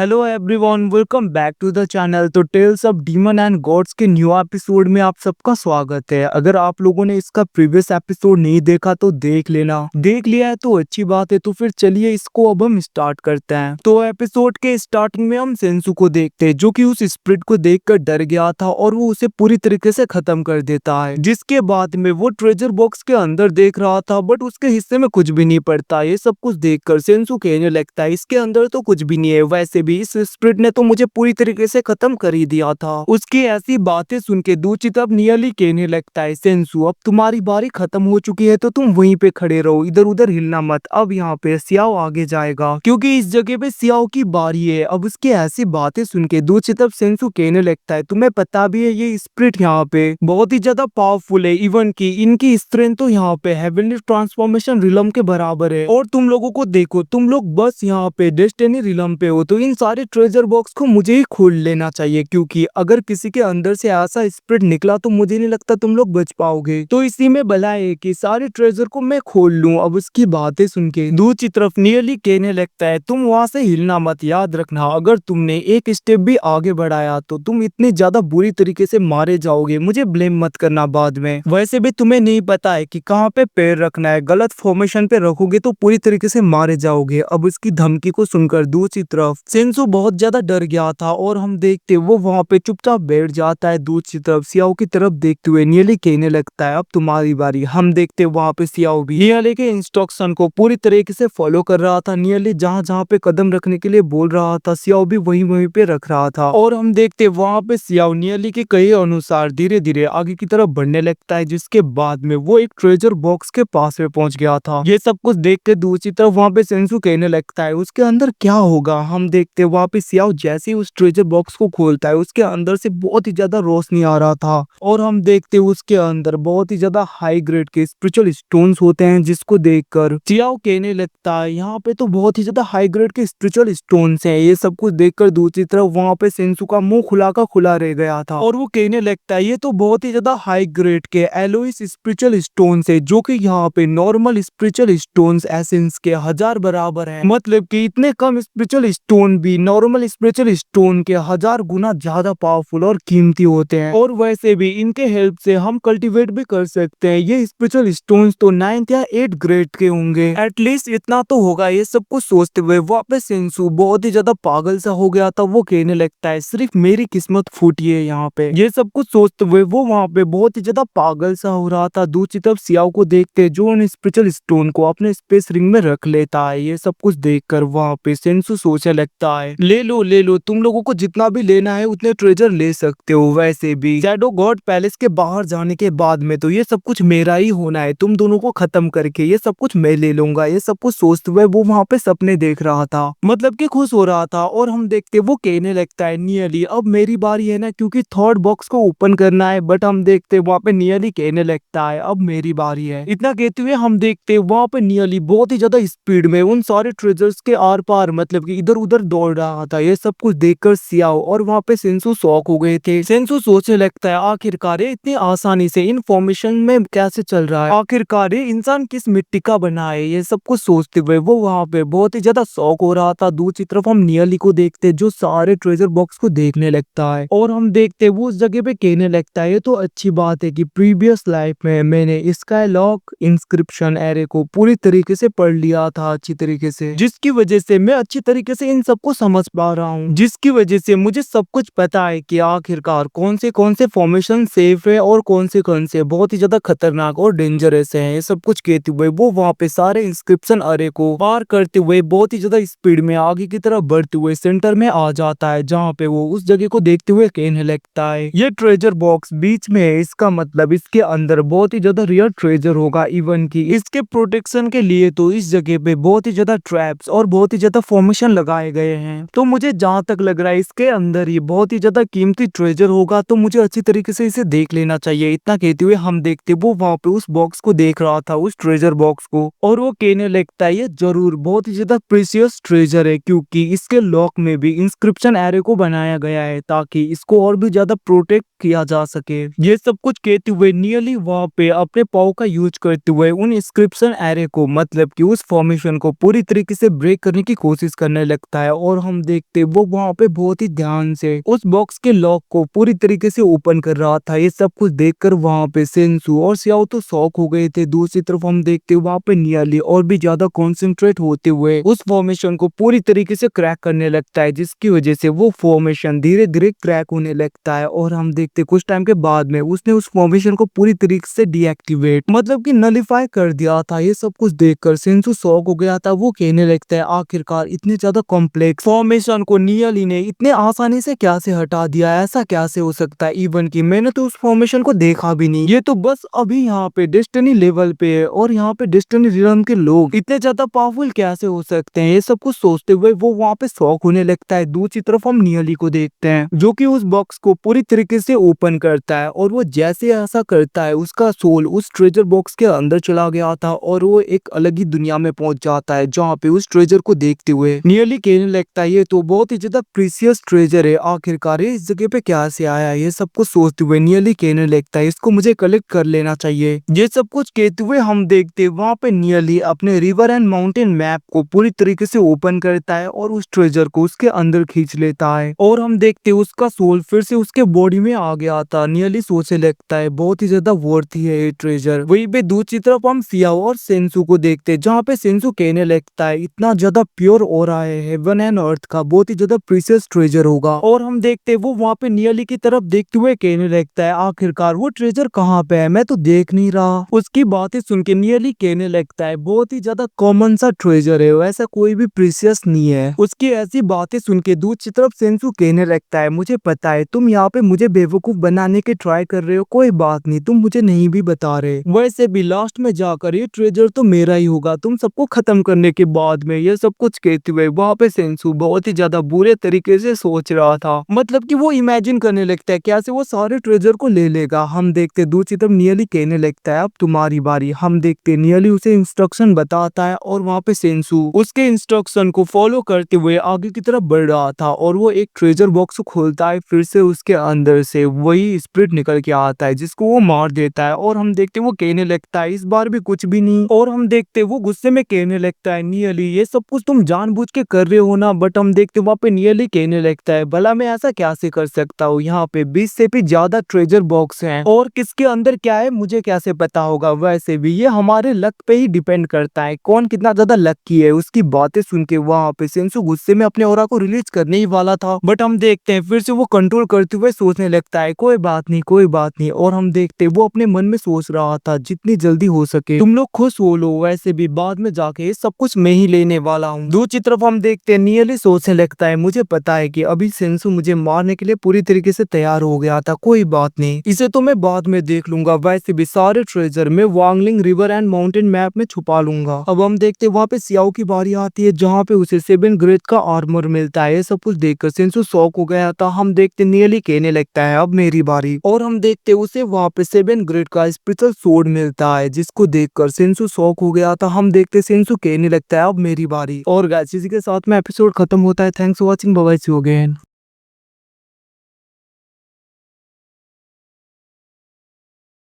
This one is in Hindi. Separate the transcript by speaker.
Speaker 1: Hello everyone, welcome back to the channel. तो tales of demon and gods के न्यू एपिसोड में आप सबका स्वागत है। अगर आप लोगों ने इसका प्रीवियस एपिसोड नहीं देखा तो देख लेना, देख लिया है तो अच्छी बात है। तो फिर चलिए इसको अब हम स्टार्ट करते हैं। तो एपिसोड के स्टार्टिंग में हम सेंसू को देखते हैं जो कि उस स्प्रिट को देखकर डर गया था और वो उसे पूरी तरीके से खत्म कर देता है। जिसके बाद में वो ट्रेजर बॉक्स के अंदर देख रहा था बट उसके हिस्से में कुछ भी नहीं पड़ता। ये सब कुछ देखकर सेंसू कहने लगता है इसके अंदर तो कुछ भी नहीं है, वैसे भी इस स्प्रिट ने तो मुझे पूरी तरीके से खत्म कर ही दिया था। उसकी ऐसी बातें सुन के दूचित अब नियरली कहने लगता है सेंसू अब तुम्हारी बारी खत्म हो चुकी है तो तुम वहीं पे खड़े रहो, इधर उधर हिलना मत। अब यहाँ पे सियाओ आगे जाएगा क्योंकि इस जगह पे सियाओ की बारी है। अब उसकी ऐसी बातें सुन के दूचित अब सेंसू कहने लगता है तुम्हें पता भी है ये स्प्रिट यहाँ पे बहुत ही ज्यादा पावरफुल है, इवन की इनकी स्ट्रेंथ तो यहाँ पे हेवनली ट्रांसफॉर्मेशन रिलम के बराबर है। और तुम लोगों को देखो, तुम लोग बस यहाँ पे डेस्टिनी रिलम पे हो, तो इन सारे ट्रेजर बॉक्स को मुझे ही खोल लेना चाहिए क्योंकि अगर किसी के अंदर से ऐसा स्प्रिट निकला तो मुझे नहीं लगता तुम लोग बच पाओगे। तो इसी में भला है कि सारे ट्रेजर को मैं खोल लूं। अब उसकी बातें सुन के दूसरी तरफ नियरली कहने लगता है तुम वहां से हिलना मत, याद रखना अगर तुमने एक स्टेप भी आगे बढ़ाया तो तुम इतने ज्यादा बुरी तरीके से मारे जाओगे, मुझे ब्लेम मत करना बाद में। वैसे भी तुम्हें नहीं पता है कि कहाँ पे पैर रखना है, गलत फॉर्मेशन पे रखोगे तो पूरी तरीके से मारे जाओगे। अब उसकी धमकी को सुनकर दूसरी तरफ सेंसू बहुत ज्यादा डर गया था और हम देखते वो वहां पे चुपचाप बैठ जाता है। दूसरी तरफ सियाओ की तरफ देखते हुए नियरली कहने लगता है अब तुम्हारी बारी। हम देखते वहां पे सियाओ भी नियरली के इंस्ट्रक्शन को पूरी तरीके से फॉलो कर रहा था। नियरली जहां जहां पे कदम रखने के लिए बोल रहा था सियाओ भी वहीं वहीं पे रख रहा था। और हम देखते वहां पे सियाओ नियरली के कहे अनुसार धीरे धीरे आगे की तरफ बढ़ने लगता है, जिसके बाद में वो एक ट्रेजर बॉक्स के पास में पहुंच गया था। ये सब कुछ देख के दूसरी तरफ वहां पे सेंसू कहने लगता है उसके अंदर क्या होगा। हम देखते वहां पे सियाओ जैसे ही उस ट्रेजर बॉक्स को खोलता है उसके अंदर से बहुत ही ज्यादा रोशनी आ रहा था और हम देखते उसके अंदर बहुत ही ज्यादा हाई ग्रेड के स्पिरिचुअल स्टोन्स होते हैं, जिसको देखकर सियाओ कहने लगता है यहाँ पे तो बहुत ही ज्यादा हाई ग्रेड के स्पिरिचुअल स्टोन्स हैं। ये सब कुछ देखकर दूसरी तरफ वहां पे सेंसू का मुंह खुला का खुला रह गया था और वो कहने लगता है ये तो बहुत ही ज्यादा हाई ग्रेड के एलोइस स्पिरिचुअल स्टोन्स है जो कि यहाँ पे नॉर्मल स्पिरिचुअल स्टोन्स एसेंस के 1000 बराबर है। मतलब कि इतने कम स्पिरिचुअल स्टोन भी नॉर्मल स्पिरिचुअल स्टोन के 1000 गुना ज्यादा पावरफुल और कीमती होते हैं। और वैसे भी इनके हेल्प से हम कल्टीवेट भी कर सकते हैं। ये स्पिरिचुअल स्टोन्स तो 9th या 8th ग्रेड के होंगे, एटलीस्ट इतना तो होगा। ये सब कुछ सोचते हुए वापस सेंसू बहुत ही ज्यादा पागल सा हो गया था। वो कहने लगता है सिर्फ मेरी किस्मत फूटी है यहाँ पे। ये सब कुछ सोचते हुए वो वहाँ पे बहुत ही ज्यादा पागल सा हो रहा था। दूसरी तरफ सियाओ को देखते जो उन स्पिरिचुअल स्टोन को अपने स्पेस रिंग में रख लेता है। ये सब कुछ देखकर वहाँ पे सेंसू सोचने लगता है ले लो, तुम लोगों को जितना भी लेना है उतने ट्रेजर ले सकते हो। वैसे भी शैडो गॉड पैलेस के बाहर जाने के बाद में तो ये सब कुछ मेरा ही होना है, तुम दोनों को खत्म करके ये सब कुछ मैं ले लूंगा। ये सब कुछ सोचते हुए वो वहाँ पे सपने देख रहा था, मतलब कि खुश हो रहा था। और हम देखते वो कहने लगता है नियरली अब मेरी बारी है ना, क्योंकि थर्ड बॉक्स को ओपन करना है। बट हम देखते वहाँ पे नियरली कहने लगता है अब मेरी बारी है। इतना कहते हुए हम देखते वहाँ पे नियरली बहुत ही ज्यादा स्पीड में उन सारे ट्रेजर्स के आर पार मतलब कि इधर उधर दौड़ रहा था। ये सब कुछ देखकर सियाओ और वहाँ पे सेंसू शॉक हो गए थे। सेंसू सोचने लगता है आखिरकार इतनी आसानी से इन्फॉर्मेशन में कैसे चल रहा है, आखिरकार इंसान किस मिट्टी का बना है। ये सब कुछ सोचते हुए वो वहाँ पे बहुत ही ज्यादा शॉक हो रहा था। दूसरी तरफ हम नियरली को देखते जो सारे ट्रेजर बॉक्स को देखने लगता है और हम देखते वो उस जगह पे कहने लगता है ये तो अच्छी बात है कि प्रीवियस लाइफ में मैंने स्काईलॉक इंस्क्रिप्शन एरे को पूरी तरीके से पढ़ लिया था अच्छी तरीके से, जिसकी वजह से मैं अच्छी तरीके से इन सबको समझ पा रहा हूँ, जिसकी वजह से मुझे सब कुछ पता है कि आखिरकार कौन से फॉर्मेशन सेफ है और कौन से बहुत ही ज्यादा खतरनाक और डेंजरस है। ये सब कुछ कहते हुए वो वहाँ पे सारे इंस्क्रिप्शन अरे को पार करते हुए बहुत ही ज्यादा स्पीड में आगे की तरफ बढ़ते हुए सेंटर में आ जाता है, जहाँ पे वो उस जगह को देखते हुए कहने लगता है ये ट्रेजर बॉक्स बीच में है, इसका मतलब इसके अंदर बहुत ही ज्यादा रियल ट्रेजर होगा। इवन की इसके प्रोटेक्शन के लिए तो इस जगह पे बहुत ही ज्यादा ट्रैप्स और बहुत ही ज्यादा फॉर्मेशन लगाए गए हैं। तो मुझे जहाँ तक लग रहा है इसके अंदर ही बहुत ही ज्यादा कीमती ट्रेजर होगा, तो मुझे अच्छी तरीके से इसे देख लेना चाहिए। इतना कहते हुए हम देखते वो वहाँ पे उस बॉक्स को देख रहा था, उस ट्रेजर बॉक्स को, और वो कहने लगता है ये जरूर बहुत ही ज्यादा प्रीशियस ट्रेजर है क्योंकि इसके लॉक में भी इंस्क्रिप्शन एरे को बनाया गया है ताकि इसको और भी ज्यादा प्रोटेक्ट किया जा सके। ये सब कुछ कहते हुए नियरली वहाँ पे अपने पाव का यूज करते हुए उन इंस्क्रिप्शन एरे को मतलब कि उस फॉर्मेशन को पूरी तरीके से ब्रेक करने की कोशिश करने लगता है और हम देखते वो वहाँ पे बहुत ही ध्यान से उस बॉक्स के लॉक को पूरी तरीके से ओपन कर रहा था। ये सब कुछ देखकर वहाँ पे सेंसू और सियाओ तो शॉक हो गए थे। दूसरी तरफ हम देखते वहाँ पे नियरली और भी ज्यादा कॉन्सेंट्रेट होते हुए उस फॉर्मेशन को पूरी तरीके से क्रैक करने लगता है, जिसकी वजह से वो फॉर्मेशन धीरे धीरे क्रैक होने लगता है। और हम देखते कुछ टाइम के बाद में उसने उस फॉर्मेशन को पूरी तरीके से डीएक्टिवेट मतलब कि नलिफाई कर दिया था। ये सब कुछ देखकर सेंसू शॉक हो गया था। वो कहने लगता है आखिरकार इतने ज्यादा कॉम्प्लेक्स फॉर्मेशन को नियरली ने इतने आसानी से क्या से हटा दिया, ऐसा क्या से हो सकता है। इवन की मैंने तो उस फॉर्मेशन को देखा भी नहीं, ये तो बस अभी यहाँ पे डेस्टिनी लेवल पे है और यहाँ पे डेस्टिनी रियल्म के लोग इतने ज्यादा पावरफुल कैसे हो सकते हैं। ये सब कुछ सोचते हुए वो वहाँ पे शॉक होने लगता है। दूसरी तरफ हम नियरली को देखते हैं जो कि उस बॉक्स को पूरी तरीके से ओपन करता है और वो जैसे ऐसा करता है उसका सोल उस ट्रेजर बॉक्स के अंदर चला गया था और वो एक अलग ही दुनिया में पहुंच जाता है, जहाँ पे उस ट्रेजर को देखते हुए नियरली कहने लगता है ये तो बहुत ही ज्यादा प्रीसियस ट्रेजर है, आखिरकार इस जगह पे क्या से आया। ये सब कुछ सोचते हुए नियरली कहने लगता है इसको मुझे कलेक्ट कर लेना चाहिए। ये सब कुछ कहते हुए हम देखते वहाँ पे नियरली अपने रिवर एंड माउंटेन मैप को पूरी तरीके से ओपन करता है और उस ट्रेजर को उसके अंदर खींच लेता है और हम देखते उसका सोल फिर से उसके बॉडी में आ गया था। नियरली सोचने लगता है बहुत ही ज्यादा वर्थी है ये ट्रेजर। वहीं पे दूसरी तरफ हम सियाओ और सेंसू को देखते हैं, जहाँ पे सेंसू कहने लगता है इतना ज्यादा प्योर ऑरा है हेवन एंड अर्थ का, बहुत ही ज्यादा प्रीशियस ट्रेजर होगा। और हम देखते वो वहाँ पे नियरली की तरफ देखते हुए कहने लगता है आखिरकार वो ट्रेजर कहाँ पे है, मैं तो देख नहीं रहा। उसकी बातें सुन के नियरली कहने लगता है बहुत ही ज्यादा कॉमन सा ट्रेजर है, वैसा कोई भी प्रीशियस नहीं है। उसकी ऐसी बातें सुन के दूसरी तरफ सेंसू कहने लगता है मुझे पता है तुम यहाँ पे मुझे बेवकूफ बनाने के ट्राई कर रहे हो, कोई बात नहीं तुम मुझे नहीं भी बता रहे, वैसे भी लास्ट में जाकर ये ट्रेजर तो मेरा ही होगा तुम सबको खत्म करने के बाद में। ये सब कुछ कहते हुए वहाँ पे सेंसू बहुत ही ज्यादा बुरे तरीके से सोच रहा था, मतलब कि वो इमेजिन करने लगता है कैसे वो सारे ट्रेजर को ले लेगा। हम देखते दूसरी तरफ नियरली कहने लगता है अब तुम्हारी बारी। हम देखते नियरली उसे इंस्ट्रक्शन बताता है और वहाँ पे सेंसू उसके इंस्ट्रक्शन को फॉलो करते हुए आगे की तरफ बढ़ रहा था और वो एक ट्रेजर बॉक्स को खोलता है, फिर से उसके अंदर से वही स्पिरिट निकल के आता है जिसको वो मार देता है। और हम देखते वो कहने लगता है इस बार भी कुछ भी नहीं। और हम देखते वो गुस्से में कहने लगता है नियरली ये सब कुछ तुम जानबूझ के कर रहे हो ना। बट हम देखते वहाँ पे नियरली कहने लगता है भला मैं ऐसा क्या से कर सकता हूँ, यहाँ पे 20 से भी ज्यादा ट्रेजर बॉक्स हैं और किसके अंदर क्या है मुझे कैसे पता होगा, वैसे भी ये हमारे लक पे ही डिपेंड करता है कौन कितना ज्यादा लकी है। उसकी बातें सुन के वहाँ पे सेंसू गुस्से में अपने ऑरा को रिलीज करने ही वाला था, बट हम देखते हैं फिर से वो कंट्रोल करते हुए सोचने लगता है कोई बात नहीं कोई बात नहीं। और हम देखते वो अपने मन में सोच रहा था जितनी जल्दी हो सके तुम लोग खुश हो लो, वैसे भी बाद में जाके सब कुछ मैं ही लेने वाला हूँ। दूसरी तरफ हम देखते हैं नियरली सोचने लगता है मुझे पता है कि अभी सेंसू मुझे मारने के लिए पूरी तरीके से तैयार हो गया था, कोई बात नहीं इसे तो मैं बाद में देख लूंगा, वैसे भी सारे ट्रेजर मैं Wangling river and mountain map में छुपा लूंगा। अब हम देखते वहाँ पे सियाओ की बारी आती है जहाँ पे उसे 7 ग्रेड का आर्मर मिलता है। सब कुछ देखकर सेंसू शॉक हो गया था। हम देखते नियरली कहने लगता है अब मेरी बारी और हम देखते उसे वहाँ पे 7 ग्रेड का स्पेशल सोर्ड मिलता है जिसको देखकर सेंसू शॉक हो गया था। हम देखते सेंसू कहने लगता है अब मेरी बारी। और गाइस इसी के साथ में एपिसोड खत्म होता है। Thanks for watching, bye bye, see you again.